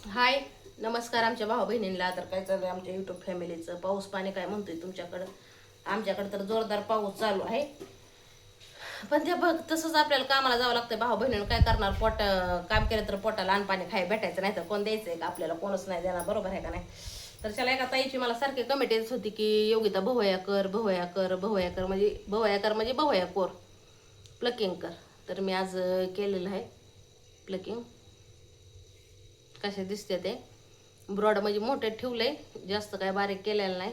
हाय नमस्कार आमच्या भाऊ बहिणींना. तर काय चालू आहे आमच्या युट्यूब फॅमिलीचं? पाऊस पाणी काय म्हणतोय तुमच्याकडं? आमच्याकडं तर जोरदार पाऊस चालू आहे. पण ते बघ तसंच आपल्याला कामाला जावं लागतं. भाऊ बहिणीनं काय करणार? काम केलं तर पोटाला अन्न पाणी खाय भेटायचं, नाही तर कोण द्यायचंय का आपल्याला? कोणच नाही देणार, बरोबर आहे का नाही? तर त्याला एका ताईची मला सारखी कमेंट येत होती की योगिता भवया कर, भवया कर, भवया कर, म्हणजे भवया कर म्हणजे भवया कोर प्लकिंग कर. तर मी आज केलेलं आहे प्लकिंग. कसे दिसते ते ब्रॉड म्हणजे मोठे ठेवले, जास्त काय बारीक केलेलं नाही.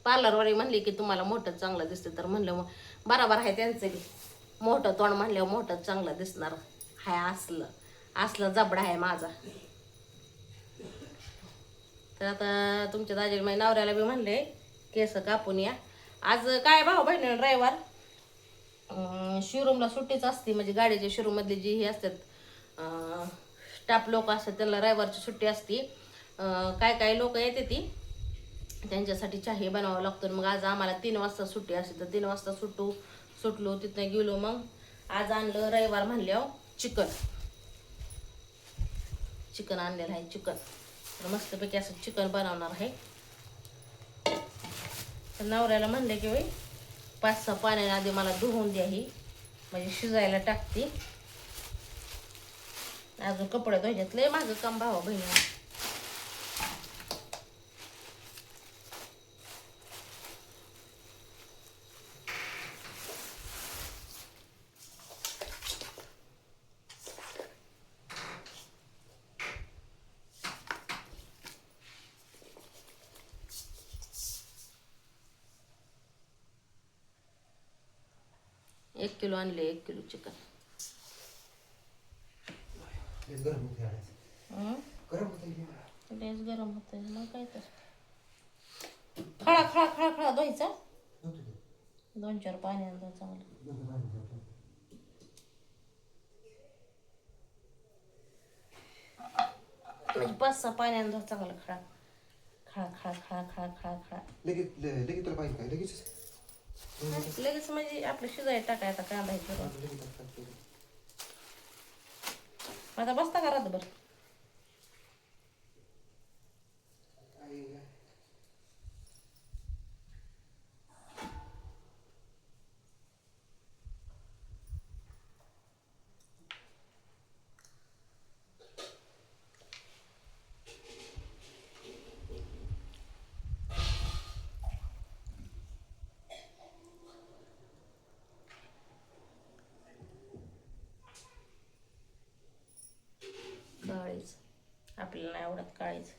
पार्लरवाली म्हणली की तुम्हाला मोठं चांगलं दिसतं, तर म्हणलं मग बरोबर आहे त्यांचं की. मोठं तोंड म्हणल्यावर मोठं चांगलं दिसणार. हाय असलं असलं जबडा आहे माझा. तर आता तुमच्या दाजी माझ्या नवऱ्याला बी म्हणले केस कापून या. आज काय भाऊ बहिणी ड्रायव्हर शोरूमला सुट्टीच असते, म्हणजे गाडीच्या शोरूममधले जी हे असतात स्टाफ लोक असतात त्यांना रविवारची सुट्टी असते. काय काय लोक येते ती त्यांच्यासाठी चहा बनवावं लागतो. मग आज आम्हाला 3 वाजता सुट्टी असते, तर 3 वाजता सुटलो तिथनं गेलो. मग आज आणलं रविवार म्हणल्यावर चिकन चिकन आणलेलं आहे. चिकन तर मस्तपैकी असं चिकन बनवणार आहे. तर नवऱ्याला म्हणले की बाई 5-6 पाण्याने आधी मला धुवून द्या, ही म्हणजे शिजायला टाकते. अजून कपडे धुण्यात लय माझं काम भावा बहिणी. 1 किलो आणले, 1 किलो चिकन. लयच गरम होतंय मग काय तर. खळा खळा खळा खळा धुवायचा 2-4 पाण्यानं चांगलं. म्हणजे 5-6 पाण्यानं धुवा चांगलं. खळा खळा खळा खळा खळा खळा खळा. लगेच लगेच तुला पाहिजे काय? लगेच म्हणजे आपलं शिजायला टाकायचा कांदा हे करून. आता बसता का रातभर? काळीच आपल्याला नाही आवडत काळीच.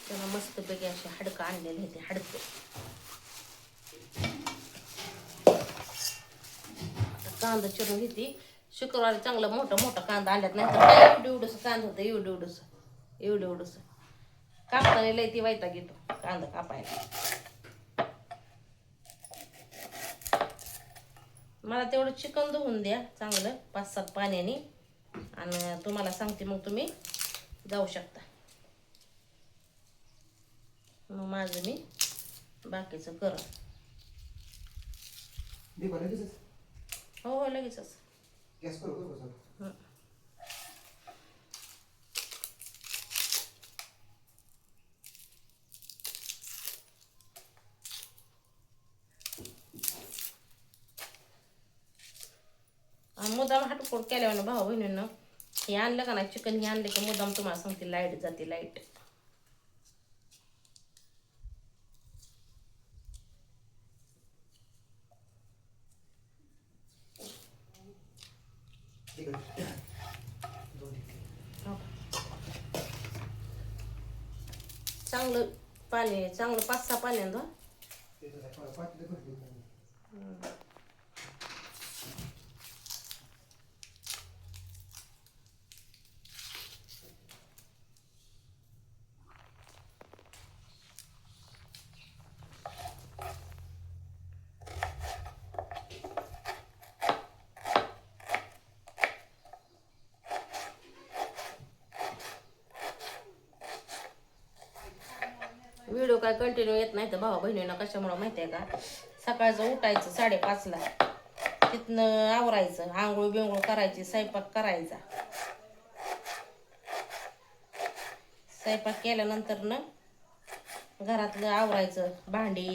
त्याला मस्तपैकी असे हाडकं आणलेले होते. हाडकं आता कांदा चिरून घेते. शुक्रवारी चांगलं मोठं मोठं कांदा आणल्यात, नाही तर काय एवढं एवढंसं कांदा होतं. एवढं एवढंसं एवढं एवढंसं कापताना लय ती वैताग येतो कांदा कापायला. मला तेवढं चिकन धुवून द्या चांगलं 5-7 पाण्याने, आणि तुम्हाला सांगते मग तुम्ही जाऊ शकता. मग माझं मी बाकीचं कर. हो हो लगेचच. हं. आणि मुद्दाम हाटकोट केल्यावर भाऊ बहिणीनं हे आणलं का नाही चिकन, हे आणलं की मुद्दाम तुम्हाला सांगते लाईट जाते. लाईट चांगलं पाणी, चांगलं 5-6 पाण्यानं धुवा. व्हिडिओ काय कंटिन्यू येत नाही तर भाऊ बहिणींना कशामुळं माहिती आहे का, सकाळचं उठायचं 5:30ला, तिथनं आवरायचं, आंघोळ बिंघोळ करायची, स्वयंपाक करायचा. स्वयंपाक केल्यानंतर ना घरातलं आवरायचं, भांडी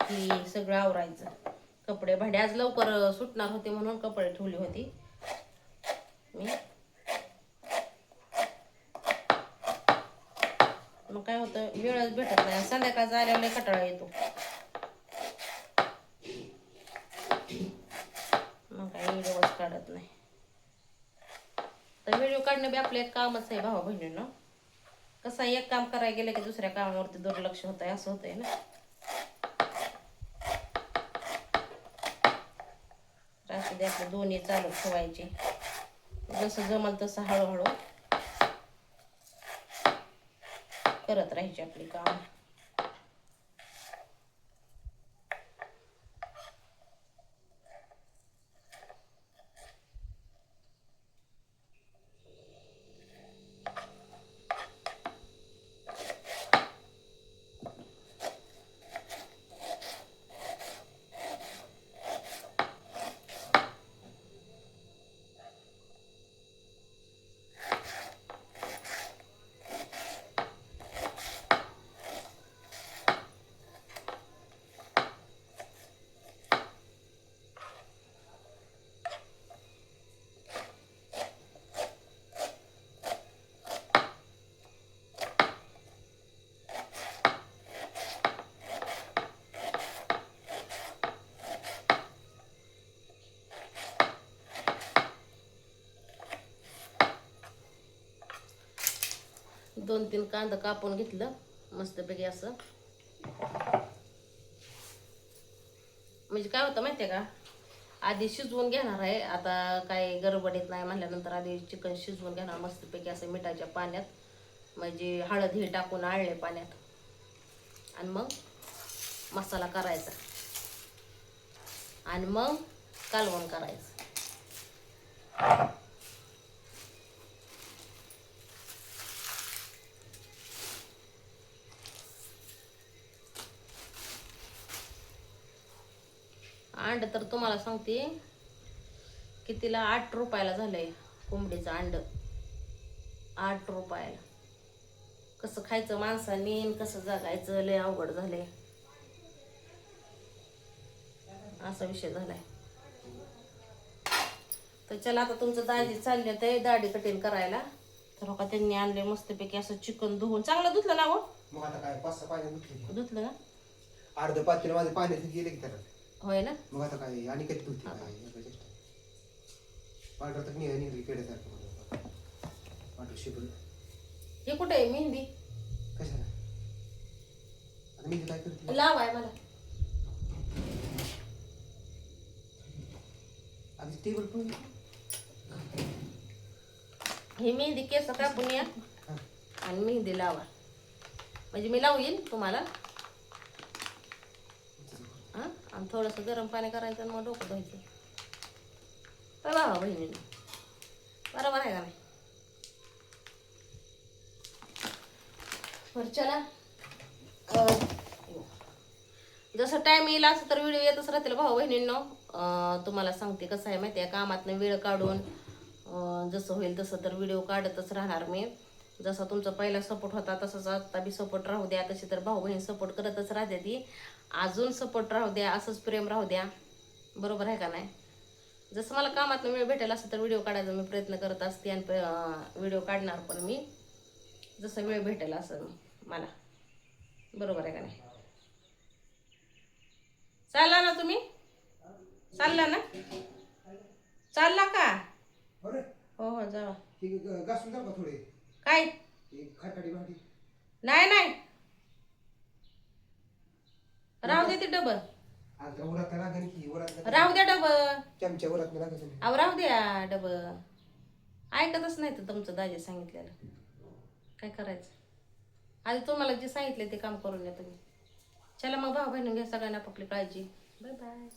ही सगळं आवरायचं, कपडे भांडी आज लवकर सुटणार होते म्हणून कपडे ठेवली होती मी. मग काय होतं, वेळच भेटत नाही, संध्याकाळचा आल्यावर लय कंटाळा येतो. मग काय व्हिडिओच काढत नाही. तर व्हिडिओ काढणं बी आपलं एक कामच आहे भावा बहिणींनो. कसं एक काम करायला गेलं की दुसऱ्या कामावरती दुर्लक्ष होत आहे, असं होतंय ना. रात्री आपले दोन्ही चालू ठेवायचे, जसं जमल तसं हळूहळू करत राहायची आपली काम. दोन तीन कांदा कापून घेतलं मस्तपैकी असं. म्हणजे काय होतं माहितीये का, आधी शिजवून घेणार आहे, आता काय गडबडीत नाही म्हणल्यानंतर आधी चिकन शिजवून घेणार मस्तपैकी असं मिठाच्या पाण्यात, म्हणजे हळद ही टाकून आळले पाण्यात, आणि मग मसाला करायचा आणि मग कालवण करायचं. अंड तर तुम्हाला सांगते कितीला, 8 रुपयाला झालंय कोंबडीचं अंड. 8 रुपयाला. कसं खायचं माणसांनी, कसं जगायचं, लय अवघड झालंय, असा विषय झालाय. तर चला आता तुमचं दाजी चालले ते दाढी कटिंग करायला. तर का त्यांनी आणले मस्तपैकी असं चिकन धुवून, चांगलं धुतलं ना हो? मग आता काय 5-6 पाणी धुतलं ना, अर्ध पातेलं माझे पाण्यात गेले की त्याला. होय ना. मग आता काय आणि कधी धुते काय पांढर तर निघाली पेड्यासारखं पांढर शिबल. हे कुठे आहे मेहंदी? कशाला आता मेहंदी काय करते? लावाय मला आधी टेबल पण ही मेहंदी केस कापून या आणि मेहंदी लावा, म्हणजे मी लावू येईल तुम्हाला. हां, आणि थोडंसं गरम पाणी करायचं आणि मग डोकं धुवायचं. काय भावा बहिणीने, बरोबर आहे का नाही? बरं चला, जसं टाईम येईल असं तर व्हिडिओ येतच राहतील भाऊ बहिणींनो. तुम्हाला सांगते कसं आहे माहिती आहे, कामातनं वेळ काढून जसं होईल तसं तर व्हिडिओ काढतच राहणार मी. जसा तुमचा पहिला सपोर्ट होता तसंच आता बी सपोर्ट राहू द्या. तशी तर भाऊ बहीण सपोर्ट करतच राहते ती, अजून सपोर्ट राहू द्या, असंच प्रेम राहू द्या. बरोबर आहे का नाही? जसं मला कामातनं वेळ भेटेल असं तर व्हिडिओ काढायचा मी प्रयत्न करत असते, आणि व्हिडिओ काढणार पण मी जसं वेळ भेटेल असं मला. बरोबर आहे का नाही? चालला ना तुम्ही? चालला ना? चालला का? हो हो जावा. घासून टाका थोडे. काय? खाटाडी भांडी नाही नाही, राहू दे ते डबं, आता उरात लागेल की उरात राहू द्या डबं. चमच्या उरात लागायचं नाही. अहो राहू द्या डबं. ऐकतच नाही तर तुमचं दाजी सांगितलेलं, काय करायचं? आधी तुम्हाला जे सांगितले ते काम करून द्या तुम्ही. चला मग भाऊ बहिणी घ्या सगळ्यांना आपापली काळजी. Bye bye.